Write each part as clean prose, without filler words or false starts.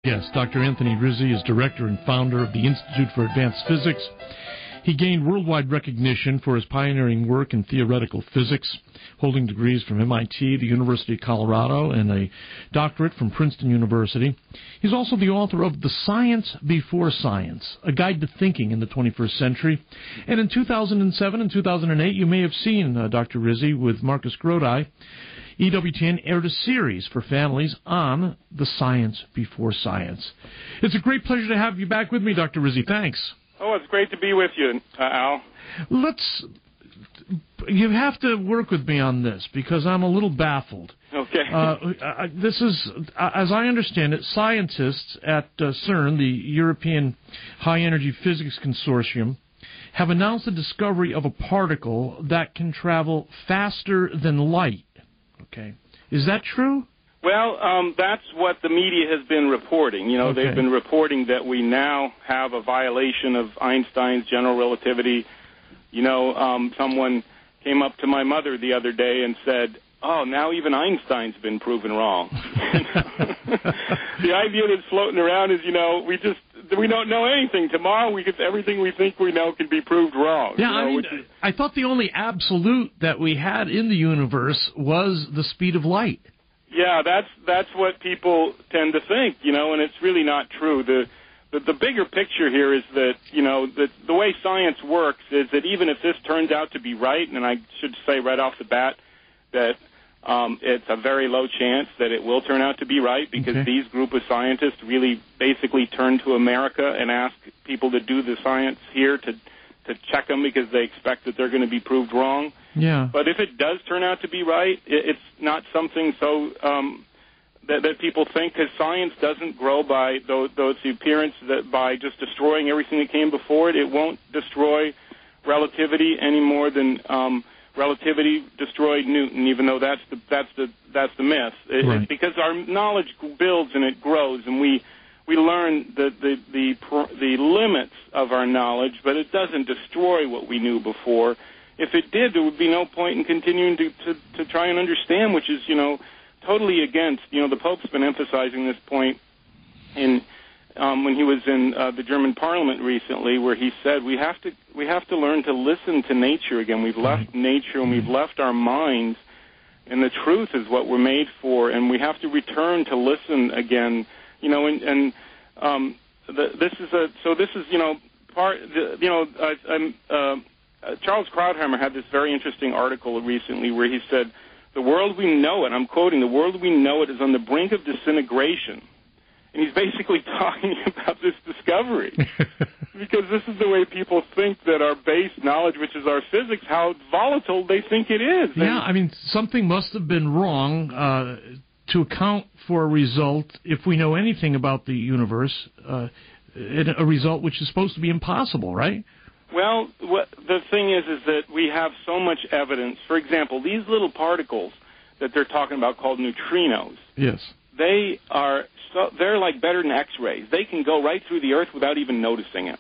Yes, Dr. Anthony Rizzi is director and founder of the Institute for Advanced Physics. He gained worldwide recognition for his pioneering work in theoretical physics, holding degrees from MIT, the University of Colorado, and a doctorate from Princeton University. He's also the author of The Science Before Science, A Guide to Thinking in the 21st Century. And in 2007 and 2008, you may have seen Dr. Rizzi with Marcus Grodi. EWTN aired a series for families on the science before science. It's a great pleasure to have you back with me, Dr. Rizzi. Thanks. Oh, it's great to be with you, Al. You have to work with me on this because I'm a little baffled. Okay. This is, as I understand it, scientists at CERN, the European High Energy Physics Consortium, have announced the discovery of a particle that can travel faster than light. Okay. Is that true? Well, that's what the media has been reporting. You know, Okay. They've been reporting that we now have a violation of Einstein's general relativity. You know, someone came up to my mother the other day and said, oh, now even Einstein's been proven wrong. The idea that's floating around is, you know, we don't know anything. Tomorrow, everything we think we know can be proved wrong. Yeah, I mean, I thought the only absolute that we had in the universe was the speed of light. Yeah, that's what people tend to think, you know, and it's really not true. The bigger picture here is that, you know, the way science works is that even if this turns out to be right, and I should say right off the bat that it's a very low chance that it will turn out to be right, because these group of scientists really basically turn to America and ask people to do the science here to check them because they expect that they're going to be proved wrong. Yeah. But if it does turn out to be right, it's not something so that people think, because science doesn't grow by the appearance that by just destroying everything that came before it. It won't destroy relativity any more than relativity destroyed Newton, even though that's the myth. It's because our knowledge builds and it grows, and we learn the limits of our knowledge, but it doesn't destroy what we knew before. If it did, there would be no point in continuing to try and understand, which is, you know, totally against, you know, the Pope's been emphasizing this point in when he was in the German Parliament recently, where he said we have to learn to listen to nature again. We've left nature and we've left our minds, and the truth is what we're made for, and we have to return to listen again. You know, this is you know part. You know, Charles Krauthammer had this very interesting article recently where he said, "The world we know it," I'm quoting, "the world we know it is on the brink of disintegration." And he's basically talking about this discovery because this is the way people think that our base knowledge, which is our physics, how volatile they think it is. Yeah, I mean, something must have been wrong to account for a result, if we know anything about the universe, a result which is supposed to be impossible, right? Well, the thing is that we have so much evidence. For example, these little particles that they're talking about called neutrinos. Yes. They're like better than X-rays. They can go right through the Earth without even noticing it.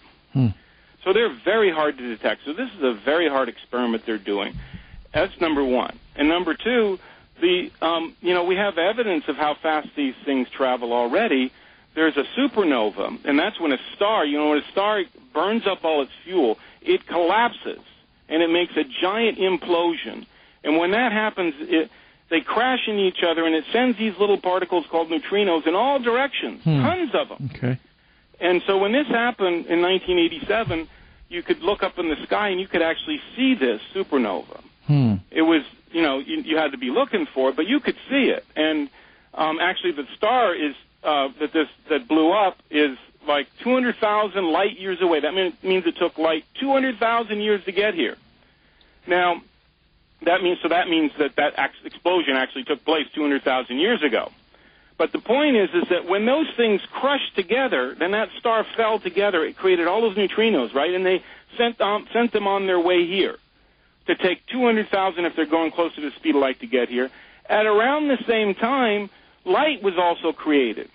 So they're very hard to detect. So this is a very hard experiment they're doing. That's number one. And number two, you know, we have evidence of how fast these things travel already. There's a supernova, and that's when a star, you know, when a star burns up all its fuel, it collapses, and it makes a giant implosion. And when that happens, they crash into each other, and it sends these little particles called neutrinos in all directions, tons of them. Okay. And so when this happened in 1987, you could look up in the sky, and you could actually see this supernova. It was, you know, you had to be looking for it, but you could see it. And actually the star is that blew up is like 200,000 light years away. That means it took light 200,000 years to get here. Now, that means that explosion actually took place 200,000 years ago. But the point is that when those things crushed together, then that star fell together. It created all those neutrinos, right? And they sent them on their way here to take 200,000 if they're going close to the speed of light to get here. At around the same time, light was also created.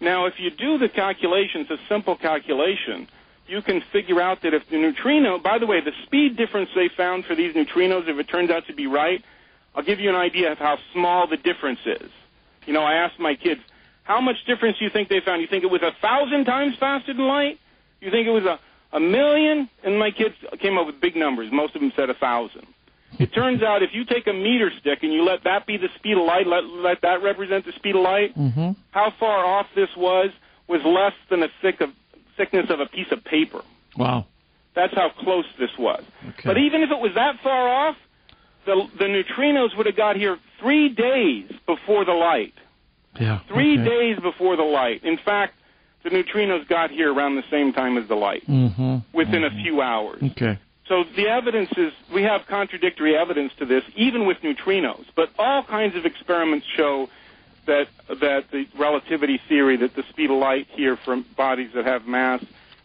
Now, if you do the calculations, a simple calculation, you can figure out that if the neutrino, by the way, the speed difference they found for these neutrinos, if it turns out to be right, I'll give you an idea of how small the difference is. You know, I asked my kids, How much difference do you think they found? You think it was 1,000 times faster than light? You think it was a million? And my kids came up with big numbers. Most of them said 1,000. It turns out if you take a meter stick and you let that be the speed of light, let that represent the speed of light, how far off this was less than the thickness of a piece of paper. Wow. That's how close this was. Okay. But even if it was that far off, the neutrinos would have got here 3 days before the light. Yeah. 3 days before the light. In fact, the neutrinos got here around the same time as the light, within a few hours. Okay. So the evidence is, we have contradictory evidence to this, even with neutrinos. But all kinds of experiments show that the relativity theory, that the speed of light here from bodies that have mass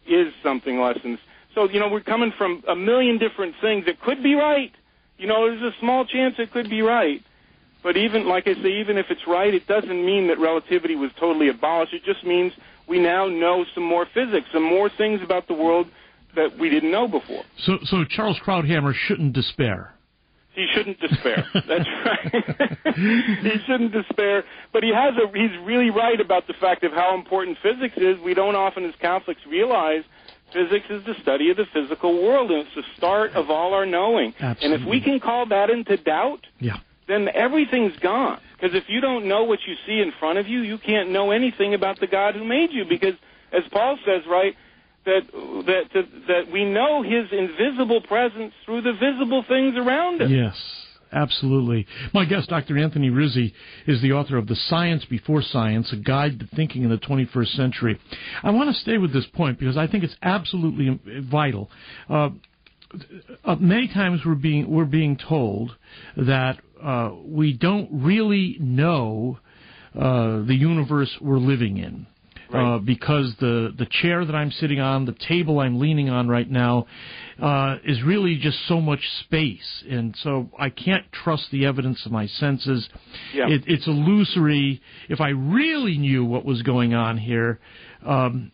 is something less than. So, we're coming from a million different things. It could be right. There's a small chance it could be right. But even, like I say, even if it's right, it doesn't mean that relativity was totally abolished. It just means we now know some more physics, some more things about the world that we didn't know before. So Charles Krauthammer shouldn't despair. He shouldn't despair. That's right. He shouldn't despair. But he's really right about the fact of how important physics is. We don't often, as Catholics, realize physics is the study of the physical world, and it's the start of all our knowing. Absolutely. And if we can call that into doubt, then everything's gone. Because if you don't know what you see in front of you, you can't know anything about the God who made you. Because, as Paul says, right, that we know his invisible presence through the visible things around us. Yes, absolutely. My guest, Dr. Anthony Rizzi, is the author of The Science Before Science, A Guide to Thinking in the 21st Century. I want to stay with this point because I think it's absolutely vital. Many times we're being told that we don't really know the universe we're living in. Right. Because the chair that I'm sitting on, the table I'm leaning on right now, is really just so much space. And so I can't trust the evidence of my senses. Yeah. It's illusory. If I really knew what was going on here, I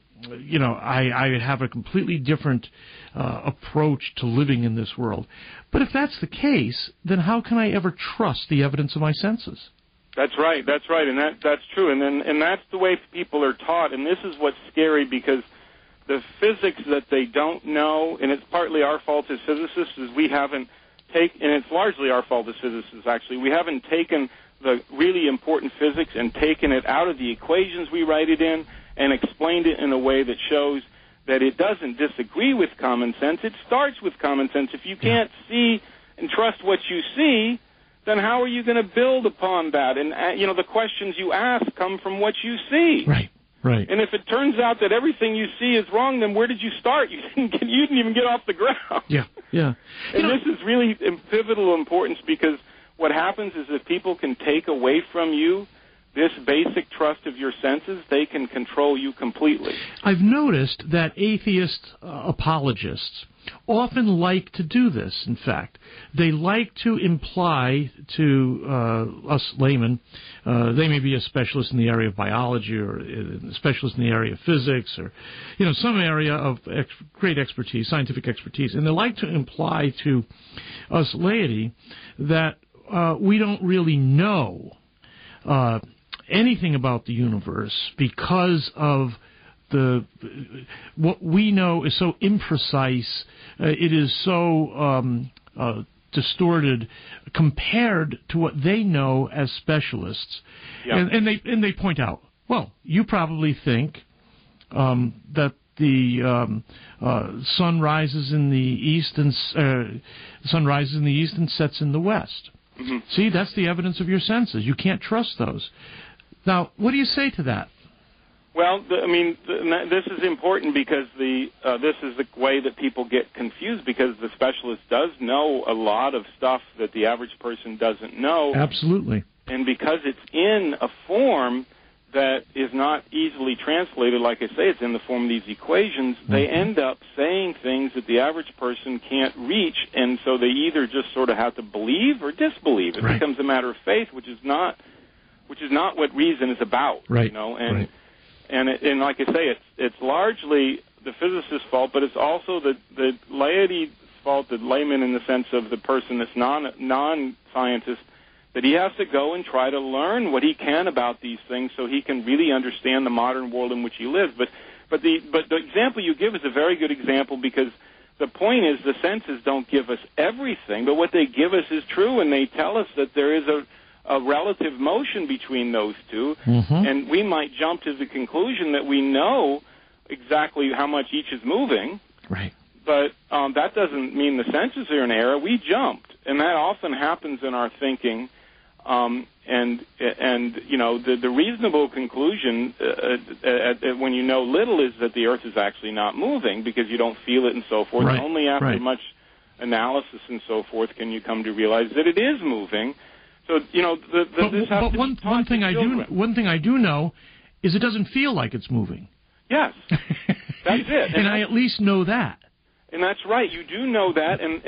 have a completely different approach to living in this world. But if that's the case, then how can I ever trust the evidence of my senses? That's right, and that's true, and that's the way people are taught, and this is what's scary because the physics that they don't know, and it's partly our fault as physicists, is we haven't taken, and it's largely our fault as physicists actually, we haven't taken the really important physics and taken it out of the equations we write it in and explained it in a way that shows that it doesn't disagree with common sense. It starts with common sense. If you can't see and trust what you see, then how are you going to build upon that? And, the questions you ask come from what you see. Right. And if it turns out that everything you see is wrong, then where did you start? You didn't even get off the ground. Yeah. And this is really pivotal importance because what happens is if people can take away from you this basic trust of your senses, they can control you completely. I've noticed that atheist apologists often like to do this, in fact. They like to imply to us laymen, they may be a specialist in the area of biology or a specialist in the area of physics or, some area of great expertise, scientific expertise, and they like to imply to us laity that we don't really know anything about the universe because of what we know is so imprecise, it is so distorted compared to what they know as specialists. Yeah. And they point out, well, you probably think that the sun rises in the east and sets in the west. Mm-hmm. See, that's the evidence of your senses. You can't trust those. Now, what do you say to that? Well, this is important because this is the way that people get confused because the specialist does know a lot of stuff that the average person doesn't know. Absolutely. And because it's in a form that is not easily translated, like I say, it's in the form of these equations, they end up saying things that the average person can't reach, and so they either just sort of have to believe or disbelieve. It becomes a matter of faith, which is not what reason is about. Right. And like I say, it's largely the physicist's fault, but it's also the laity's fault, the layman in the sense of the person that's non-scientist, that he has to go and try to learn what he can about these things so he can really understand the modern world in which he lives. But the example you give is a very good example, because the point is the senses don't give us everything, but what they give us is true, and they tell us that there is a relative motion between those two, and we might jump to the conclusion that we know exactly how much each is moving, right? But that doesn't mean the senses are in error. We jumped, and that often happens in our thinking. And you know, the reasonable conclusion when you know little is that the Earth is actually not moving, because you don't feel it and so forth. Right. And only after much analysis and so forth can you come to realize that it is moving. So you know, but one thing I do know is it doesn't feel like it's moving. Yes, that's it. And I at least know that. And that's right. You do know that, and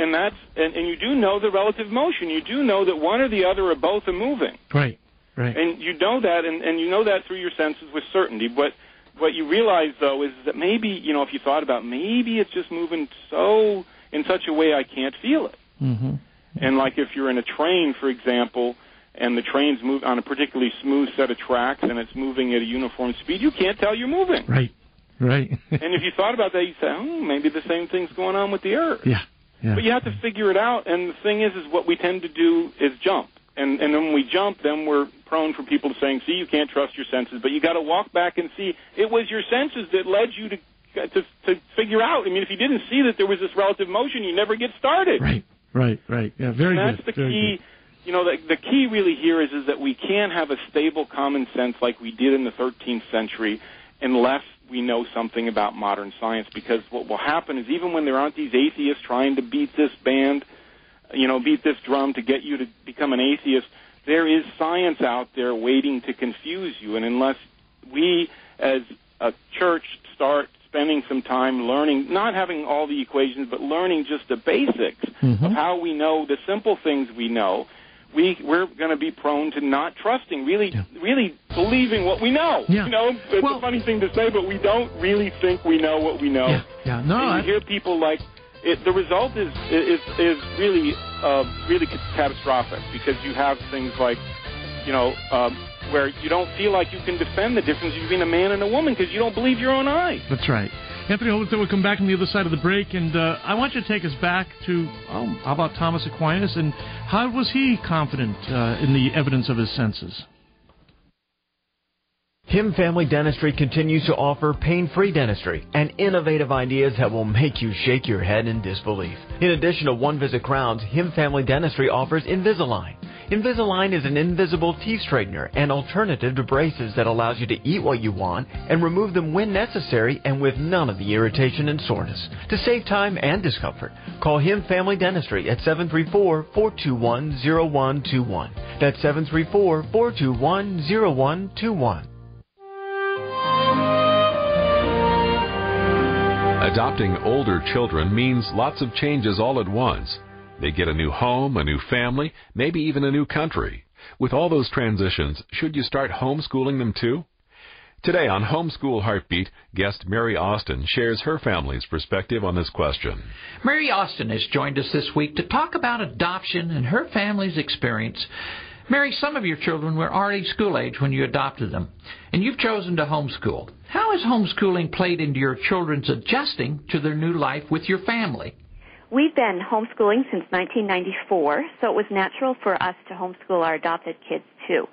you do know the relative motion. You do know that one or the other or both are moving. Right. Right. And you know that, and you know that through your senses with certainty. But what you realize, though, is that maybe, you know, if you thought about, maybe it's just moving in such a way I can't feel it. Mm-hmm. And like if you're in a train, for example, and the train's moving on a particularly smooth set of tracks and it's moving at a uniform speed, you can't tell you're moving. Right. Right. And if you thought about that, you'd say, maybe the same thing's going on with the Earth. Yeah. But you have to figure it out, and the thing is what we tend to do is jump. And then when we jump, then we're prone for people to saying, see, you can't trust your senses. But you got to walk back and see it was your senses that led you to figure out. I mean, if you didn't see that there was this relative motion, you never get started. Right. Yeah, very good. And that's the key. You know, the key really here is that we can't have a stable common sense like we did in the 13th century unless we know something about modern science, because what will happen is even when there aren't these atheists trying to beat this drum to get you to become an atheist, there is science out there waiting to confuse you. And unless we as a church start spending some time learning, not having all the equations, but learning just the basics of how we know the simple things we know, we're going to be prone to not trusting, really believing what we know. Yeah. You know, it's a funny thing to say, but we don't really think we know what we know. Yeah. No, and you hear people like the result is really catastrophic, because you have things like, you know, where you don't feel like you can defend the difference between a man and a woman because you don't believe your own eyes. That's right. Anthony, we'll come back on the other side of the break, and I want you to take us back to, how about Thomas Aquinas, and how was he confident in the evidence of his senses? Him Family Dentistry continues to offer pain-free dentistry and innovative ideas that will make you shake your head in disbelief. In addition to one-visit crowns, Him Family Dentistry offers Invisalign. Invisalign is an invisible teeth straightener and alternative to braces that allows you to eat what you want and remove them when necessary and with none of the irritation and soreness. To save time and discomfort, call Him Family Dentistry at 734-421-0121. That's 734-421-0121. Adopting older children means lots of changes all at once. They get a new home, a new family, maybe even a new country. With all those transitions, should you start homeschooling them too? Today on Homeschool Heartbeat, guest Mary Austin shares her family's perspective on this question. Mary Austin has joined us this week to talk about adoption and her family's experience. Mary, some of your children were already school age when you adopted them, and you've chosen to homeschool. How has homeschooling played into your children's adjusting to their new life with your family? We've been homeschooling since 1994, so it was natural for us to homeschool our adopted kids, too.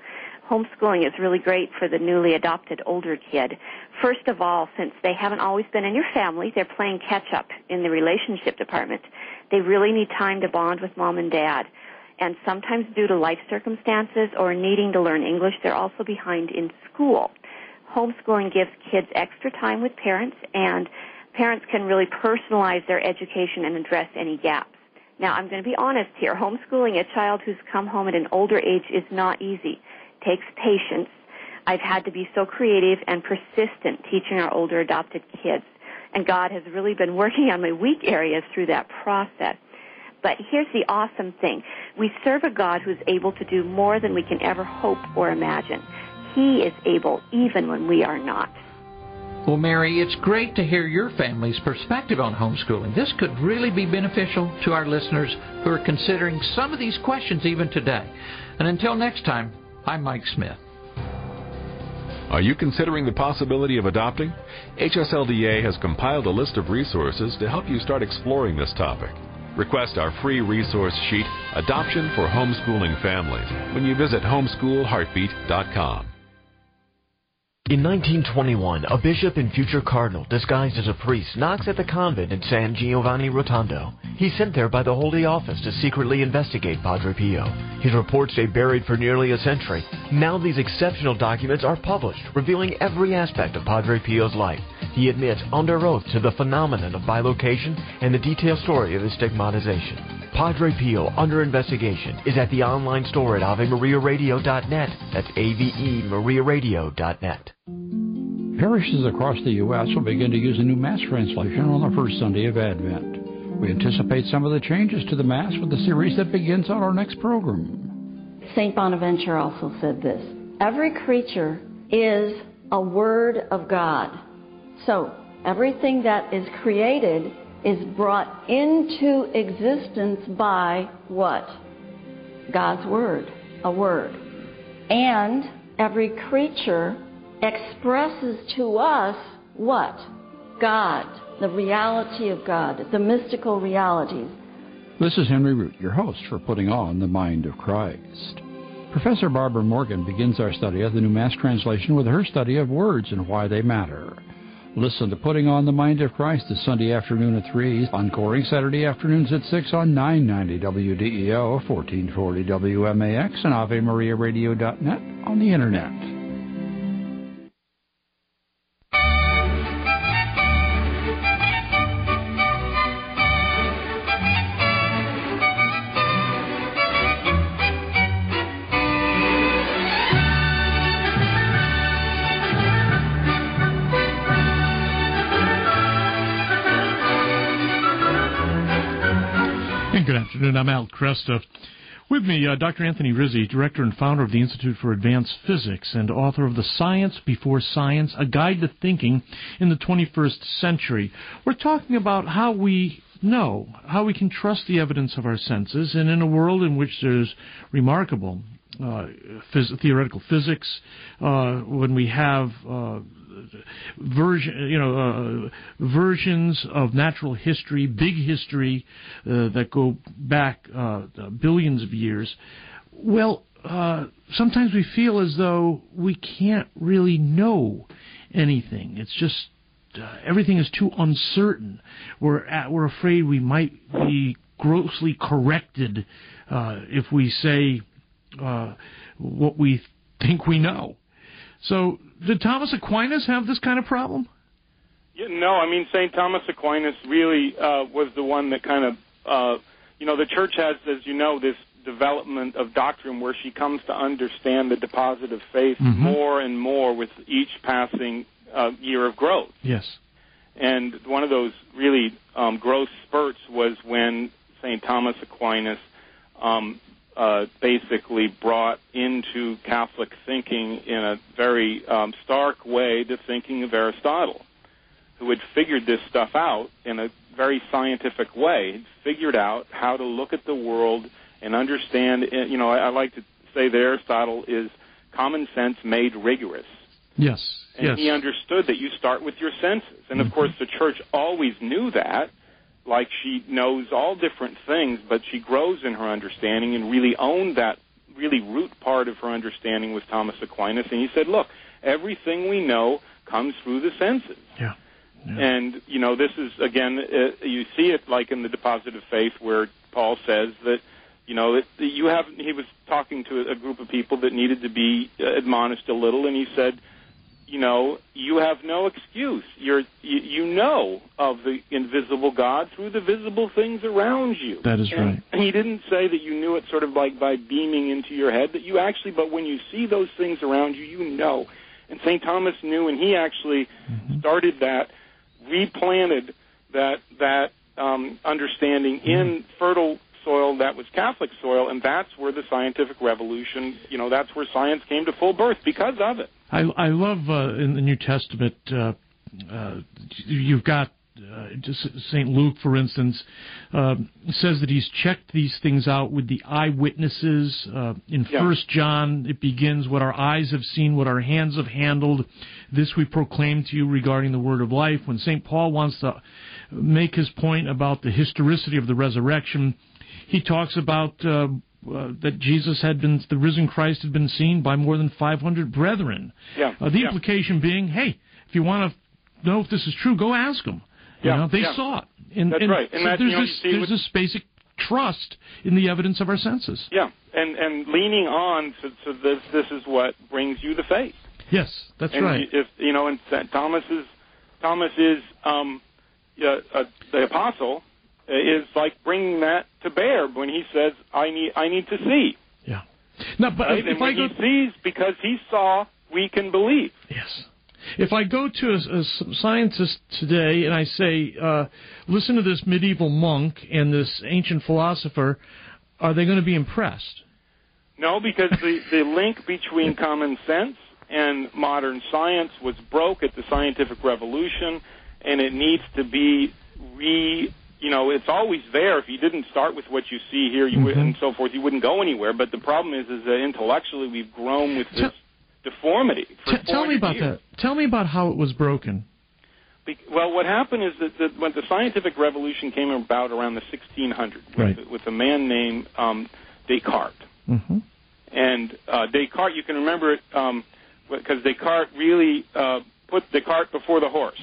Homeschooling is really great for the newly adopted older kid. First of all, since they haven't always been in your family, they're playing catch-up in the relationship department. They really need time to bond with mom and dad. And sometimes due to life circumstances or needing to learn English, they're also behind in school. Homeschooling gives kids extra time with parents, and parents can really personalize their education and address any gaps. Now, I'm going to be honest here. Homeschooling a child who's come home at an older age is not easy. It takes patience. I've had to be so creative and persistent teaching our older adopted kids, and God has really been working on my weak areas through that process. But here's the awesome thing. We serve a God who's able to do more than we can ever hope or imagine. He is able even when we are not. Well, Mary, it's great to hear your family's perspective on homeschooling. This could really be beneficial to our listeners who are considering some of these questions even today. And until next time, I'm Mike Smith. Are you considering the possibility of adopting? HSLDA has compiled a list of resources to help you start exploring this topic. Request our free resource sheet, Adoption for Homeschooling Families, when you visit homeschoolheartbeat.com. In 1921, a bishop and future cardinal, disguised as a priest, knocks at the convent in San Giovanni Rotondo. He's sent there by the Holy Office to secretly investigate Padre Pio. His reports stay buried for nearly a century. Now these exceptional documents are published, revealing every aspect of Padre Pio's life. He admits under oath to the phenomenon of bilocation and the detailed story of his stigmatization. Padre Pio, Under Investigation, is at the online store at AveMariaRadio.net. That's AVEMariaRadio.net. Parishes across the U.S. will begin to use a new Mass translation on the first Sunday of Advent. We anticipate some of the changes to the Mass with the series that begins on our next program. St. Bonaventure also said this: every creature is a word of God. So, everything that is created is brought into existence by what? God's Word, a word. And every creature expresses to us what? God, the reality of God, the mystical realities. This is Henry Root, your host for Putting On the Mind of Christ. Professor Barbara Morgan begins our study of the New Mass translation with her study of words and why they matter. Listen to Putting On the Mind of Christ this Sunday afternoon at 3, encoring Saturday afternoons at 6 on 990 WDEO, 1440 WMAX, and AveMariaRadio.net on the Internet. Good afternoon. I'm Al Kresta. With me, Dr. Anthony Rizzi, director and founder of the Institute for Advanced Physics and author of The Science Before Science, A Guide to Thinking in the 21st Century. We're talking about how we know, how we can trust the evidence of our senses, and in a world in which there's remarkable theoretical physics, when we have versions of natural history, big history that go back billions of years. Well, sometimes we feel as though we can't really know anything. It's just everything is too uncertain. We're afraid we might be grossly corrected if we say what we think we know. So, did Thomas Aquinas have this kind of problem? Yeah, no, I mean, St. Thomas Aquinas really was the one that kind of, the Church has, as you know, this development of doctrine where she comes to understand the deposit of faith more and more with each passing year of growth. Yes. And one of those really growth spurts was when St. Thomas Aquinas basically brought into Catholic thinking in a very stark way the thinking of Aristotle, who had figured this stuff out in a very scientific way. He'd figured out how to look at the world and understand, I like to say that Aristotle is common sense made rigorous. Yes. And he understood that you start with your senses. And, of course, the Church always knew that, like she knows all different things, but she grows in her understanding and really owned that really root part of her understanding with Thomas Aquinas. And he said, look, everything we know comes through the senses. Yeah. And, this is, again, you see it like in the Deposit of Faith where Paul says that, he was talking to a group of people that needed to be admonished a little, and he said, you have no excuse. You know of the invisible God through the visible things around you. That is right. And he didn't say that you knew it sort of like by beaming into your head, but when you see those things around you, you know. And St. Thomas knew, and he actually started that, replanted that understanding in fertile soil that was Catholic soil, and that's where the scientific revolution, that's where science came to full birth because of it. I love in the New Testament you've got St. Luke, for instance, says that he's checked these things out with the eyewitnesses. In 1 John, it begins, what our eyes have seen, what our hands have handled, this we proclaim to you regarding the word of life. When St. Paul wants to make his point about the historicity of the resurrection, he talks about that Jesus the risen Christ had been seen by more than 500 brethren. The implication being, hey, if you want to know if this is true, go ask them. They saw it. That's right. And so there's this basic trust in the evidence of our senses. Yeah, and leaning on to this is what brings you the faith. Yes, that's right. And Thomas is the apostle is like bringing that to bear when he says, "I need to see." Yeah. Now, but right? And when he sees, because he saw, we can believe. Yes. If I go to a scientist today and I say, listen to this medieval monk and this ancient philosopher, are they going to be impressed? No, because the link between common sense and modern science was broke at the scientific revolution, and it needs to be it's always there. If you didn't start with what you see here and so forth, you wouldn't go anywhere. But the problem is that intellectually we've grown with this deformity. Tell me about that. Tell me about how it was broken. Well, what happened is that when the scientific revolution came about around the 1600s with a man named Descartes. Mm-hmm. And Descartes, you can remember it because Descartes really put the cart before the horse.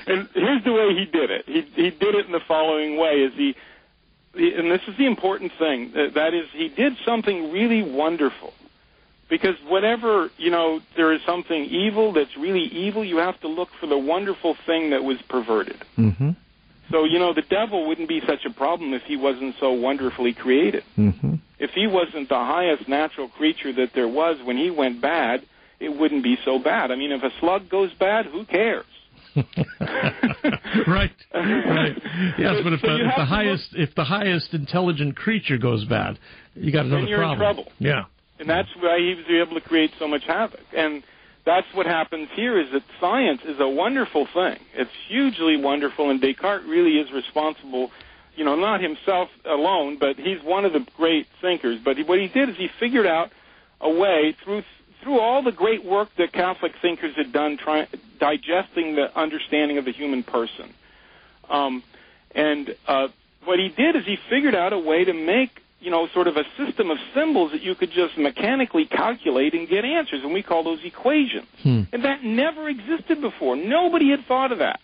And here's the way he did it. He did it in the following way: and this is the important thing. That is, he did something really wonderful. Because whenever, there is something evil that's really evil, you have to look for the wonderful thing that was perverted. Mm-hmm. So, the devil wouldn't be such a problem if he wasn't so wonderfully created. Mm-hmm. If he wasn't the highest natural creature that there was, when he went bad, it wouldn't be so bad. I mean, if a slug goes bad, who cares? Right. Yes, but if the highest intelligent creature goes bad, you got another problem. Then you're in trouble. Yeah. And that's why he was able to create so much havoc. And that's what happens here, is that science is a wonderful thing. It's hugely wonderful, and Descartes really is responsible, not himself alone, but he's one of the great thinkers. But what he did is he figured out a way through all the great work that Catholic thinkers had done digesting the understanding of the human person. What he did is he figured out a way to make sort of a system of symbols that you could just mechanically calculate and get answers, and we call those equations. And that never existed before. Nobody had thought of that.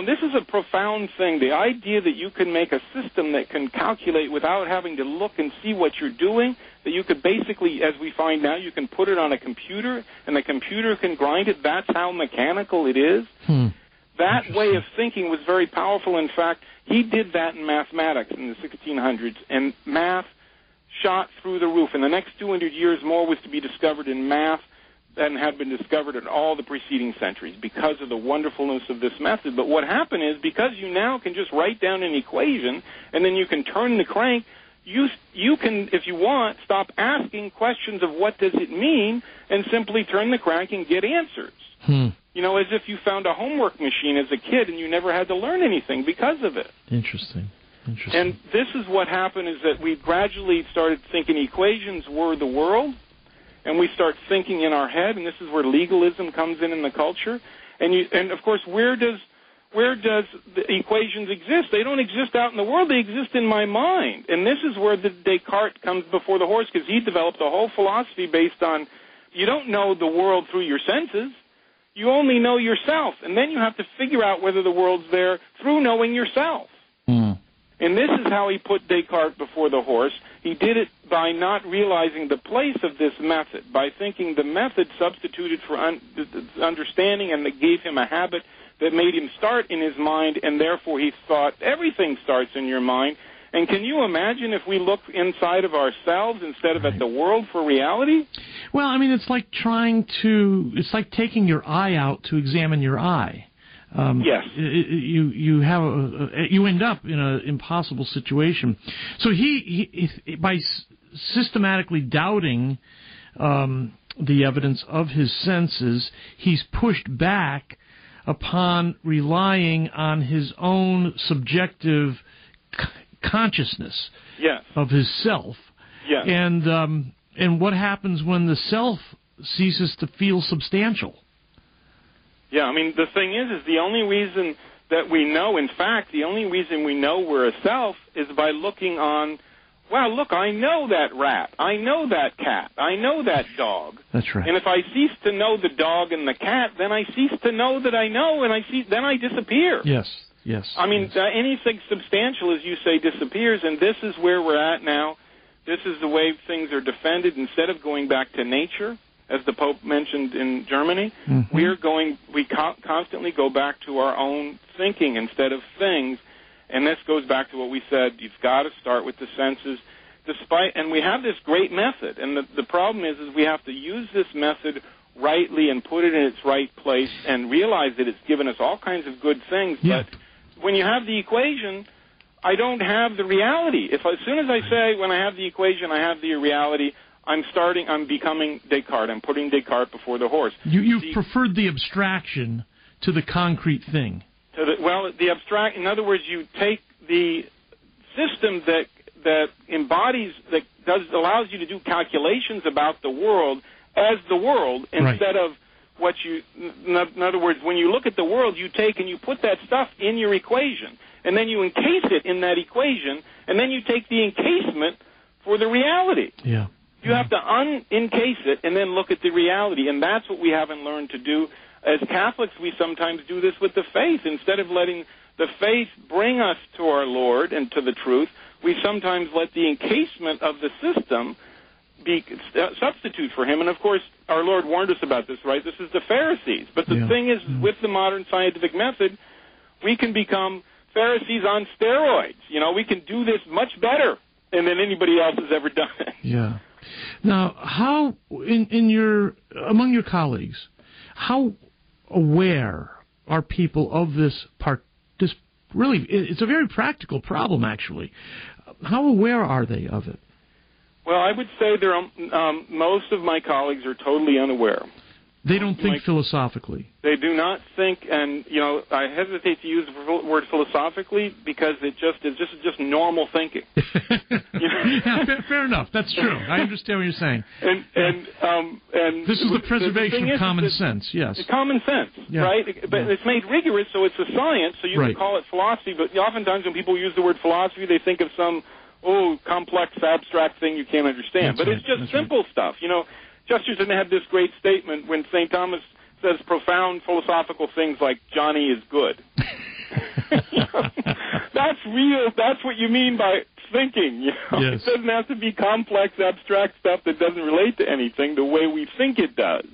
This is a profound thing, the idea that you can make a system that can calculate without having to look and see what you're doing, that you could basically, as we find now, you can put it on a computer, and the computer can grind it. That's how mechanical it is. That way of thinking was very powerful. In fact, he did that in mathematics in the 1600s, and math shot through the roof. In the next 200 years, more was to be discovered in math than had been discovered in all the preceding centuries because of the wonderfulness of this method. But what happened is, because you now can just write down an equation, and then you can turn the crank, you can, if you want, stop asking questions of what does it mean, and simply turn the crank and get answers. As if you found a homework machine as a kid and you never had to learn anything because of it. Interesting. And this is what happened, is that we gradually started thinking equations were the world, and we start thinking in our head, and this is where legalism comes in the culture. And of course, where does the equations exist? They don't exist out in the world. They exist in my mind. And this is where the Descartes comes before the horse, because he developed a whole philosophy based on, you don't know the world through your senses. You only know yourself, and then you have to figure out whether the world's there through knowing yourself. And this is how he put Descartes before the horse. He did it by not realizing the place of this method, by thinking the method substituted for understanding, and that gave him a habit that made him start in his mind, and therefore he thought everything starts in your mind. And can you imagine if we look inside of ourselves instead of at the world for reality? Well, I mean, it's like taking your eye out to examine your eye. Yes. You end up in an impossible situation. So he by systematically doubting the evidence of his senses, he's pushed back upon relying on his own subjective consciousness of his self. Yes. And what happens when the self ceases to feel substantial? Yeah, I mean, the thing is the only reason that we know, in fact, the only reason we know we're a self is by looking on, wow, look, I know that rat, I know that cat, I know that dog. That's right. And if I cease to know the dog and the cat, then I cease to know that I know, and then I disappear. Yes. I mean, anything substantial, as you say, disappears, and this is where we're at now. This is the way things are defended. Instead of going back to nature, as the Pope mentioned in Germany, we constantly go back to our own thinking instead of things. And this goes back to what we said, you've got to start with the senses. And we have this great method, and the problem is we have to use this method rightly and put it in its right place and realize that it's given us all kinds of good things. Yeah. But when you have the equation, I don't have the reality. As soon as I say when I have the equation, I have the reality, I'm becoming Descartes. I'm putting Descartes before the horse. You've preferred the abstraction to the concrete thing. The abstract, in other words, you take the system that embodies, allows you to do calculations about the world as the world instead of what you, in other words, when you look at the world, you take and you put that stuff in your equation, and then you encase it in that equation, and then you take the encasement for the reality. Yeah. You have to unencase it and then look at the reality, and that's what we haven't learned to do. As Catholics, we sometimes do this with the faith. Instead of letting the faith bring us to our Lord and to the truth, we sometimes let the encasement of the system be substitute for him. And, of course, our Lord warned us about this, right? This is the Pharisees. But the thing is, with the modern scientific method, we can become Pharisees on steroids. We can do this much better than anybody else has ever done it. Yeah. Now, how, among your colleagues, how aware are people of this really, it's a very practical problem, actually. How aware are they of it? Well, I would say most of my colleagues are totally unaware. They don't think philosophically. They do not think, and I hesitate to use the word philosophically because it's just normal thinking. Yeah, fair enough. That's true. I understand what you're saying. And this is the preservation of common sense. Yes, it's common sense, right? But it's made rigorous, so it's a science. So you can call it philosophy. But oftentimes when people use the word philosophy, they think of some complex, abstract thing you can't understand. But it's just simple stuff. Chesterton had this great statement when St. Thomas says profound philosophical things like Johnny is good. That's real. That's what you mean by thinking. Yes. It doesn't have to be complex, abstract stuff that doesn't relate to anything the way we think it does.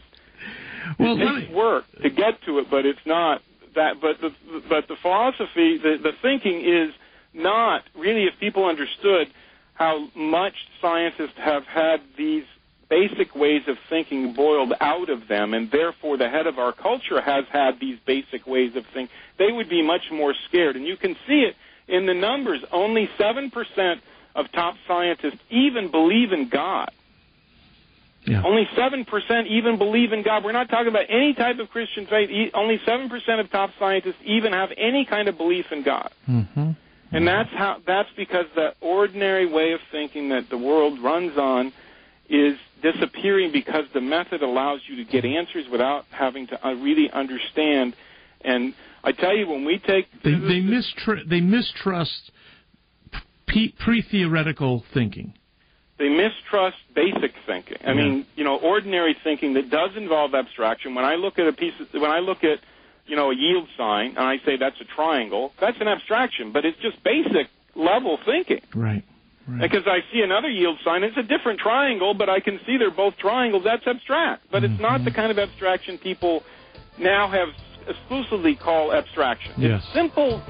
It takes work to get to it, but it's not that. But the philosophy, the thinking is not really. If people understood how much scientists have had these basic ways of thinking boiled out of them, and therefore the head of our culture has had these basic ways of thinking, they would be much more scared. And you can see it in the numbers. Only 7% of top scientists even believe in God. Yeah. Only 7% even believe in God. We're not talking about any type of Christian faith. Only 7% of top scientists even have any kind of belief in God. Mm-hmm. And that's because the ordinary way of thinking that the world runs on is disappearing because the method allows you to get answers without having to really understand. And I tell you, when we take... They mistrust pre-theoretical thinking. They mistrust basic thinking. I mean, ordinary thinking that does involve abstraction. When I look at a yield sign and I say that's a triangle, that's an abstraction, but it's just basic level thinking. Right. Because I see another yield sign, it's a different triangle, but I can see they're both triangles. That's abstract. But it's not the kind of abstraction people now have exclusively call abstraction. Yes. It's simple,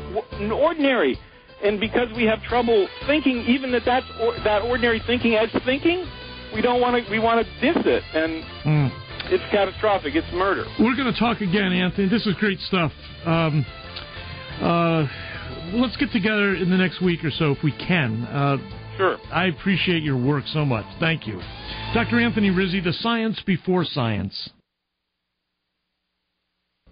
ordinary. And because we have trouble thinking even that ordinary thinking as thinking, we want to diss it. And it's catastrophic. It's murder. We're going to talk again, Anthony. This is great stuff. Let's get together in the next week or so if we can. Sure. I appreciate your work so much. Thank you. Dr. Anthony Rizzi, the science before science.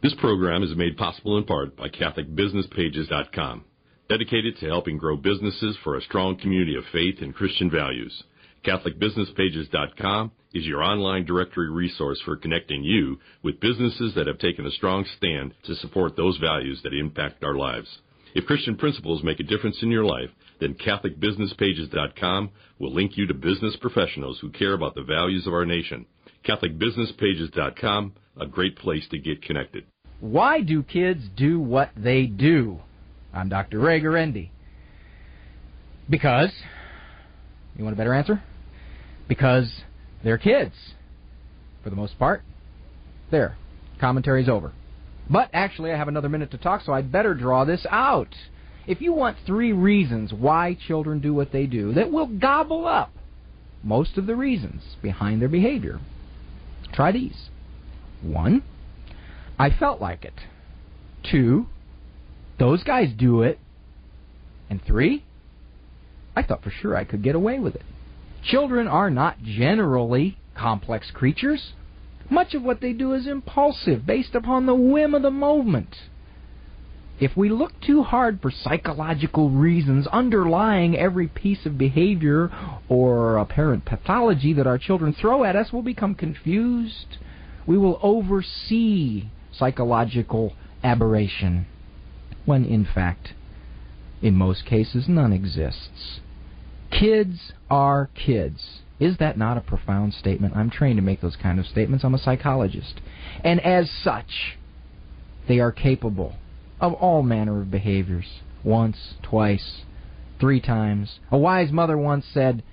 This program is made possible in part by CatholicBusinessPages.com, dedicated to helping grow businesses for a strong community of faith and Christian values. CatholicBusinessPages.com is your online directory resource for connecting you with businesses that have taken a strong stand to support those values that impact our lives. If Christian principles make a difference in your life, then CatholicBusinessPages.com will link you to business professionals who care about the values of our nation. CatholicBusinessPages.com, a great place to get connected. Why do kids do what they do? I'm Dr. Ray Garendi. Because, you want a better answer? Because they're kids, for the most part. There, commentary's over. But actually, I have another minute to talk, so I'd better draw this out. If you want 3 reasons why children do what they do, that will gobble up most of the reasons behind their behavior, try these. 1, I felt like it. 2, those guys do it. And 3, I thought for sure I could get away with it. Children are not generally complex creatures. Much of what they do is impulsive, based upon the whim of the moment. If we look too hard for psychological reasons underlying every piece of behavior or apparent pathology that our children throw at us, we'll become confused. We will oversee psychological aberration, when in fact, in most cases, none exists. Kids are kids. Is that not a profound statement? I'm trained to make those kind of statements. I'm a psychologist. And as such, they are capable of all manner of behaviors. Once, twice, 3 times. A wise mother once said,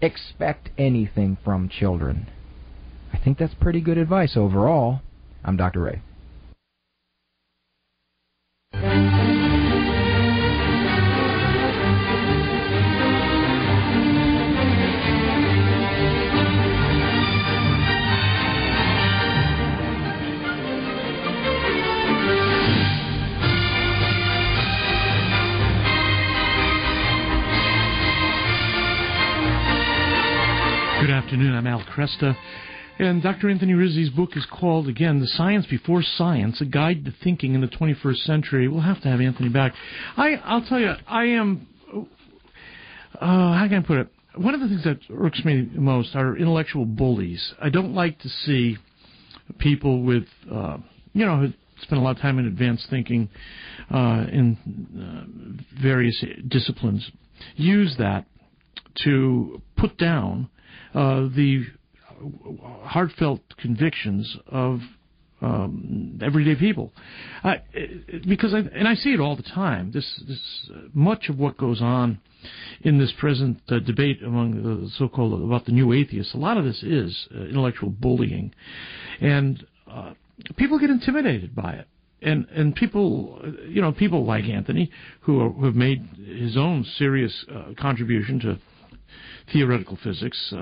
expect anything from children. I think that's pretty good advice overall. I'm Dr. Ray. Good afternoon. I'm Al Kresta. And Dr. Anthony Rizzi's book is called, again, The Science Before Science, A Guide to Thinking in the 21st Century. We'll have to have Anthony back. I'll tell you, I am, how can I put it? One of the things that irks me most are intellectual bullies. I don't like to see people with, who spend a lot of time in advanced thinking in various disciplines use that to put down the heartfelt convictions of everyday people, because I see it all the time. This much of what goes on in this present debate among the so-called about the new atheists. A lot of this is intellectual bullying, and people get intimidated by it. And people, people like Anthony, who have made his own serious contribution to theoretical physics,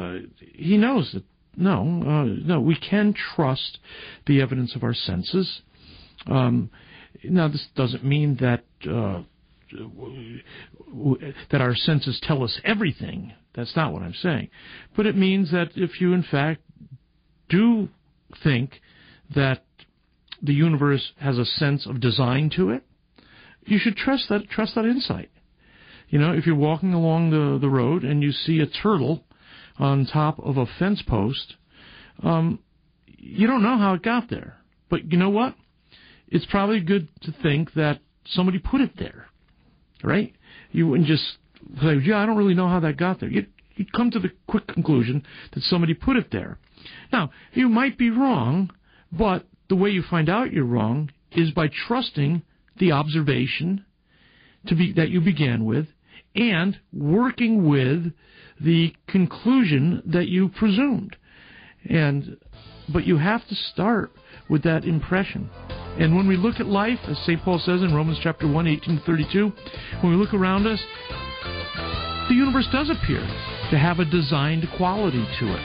he knows that no, we can trust the evidence of our senses. Now, this doesn't mean that that our senses tell us everything. That's not what I'm saying. But it means that if you, in fact, do think that the universe has a sense of design to it, you should trust that insight. If you're walking along the road and you see a turtle on top of a fence post, you don't know how it got there. But you know what? It's probably good to think that somebody put it there, right? You wouldn't just say, I don't really know how that got there. You'd come to the quick conclusion that somebody put it there. Now, you might be wrong, but the way you find out you're wrong is by trusting the observation that you began with and working with the conclusion that you presumed. But you have to start with that impression. And when we look at life, as St. Paul says in Romans chapter 1, 18-32, when we look around us, the universe does appear to have a designed quality to it.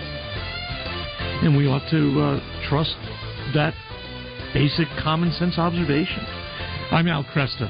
And we ought to trust that basic common sense observation. I'm Al Kresta.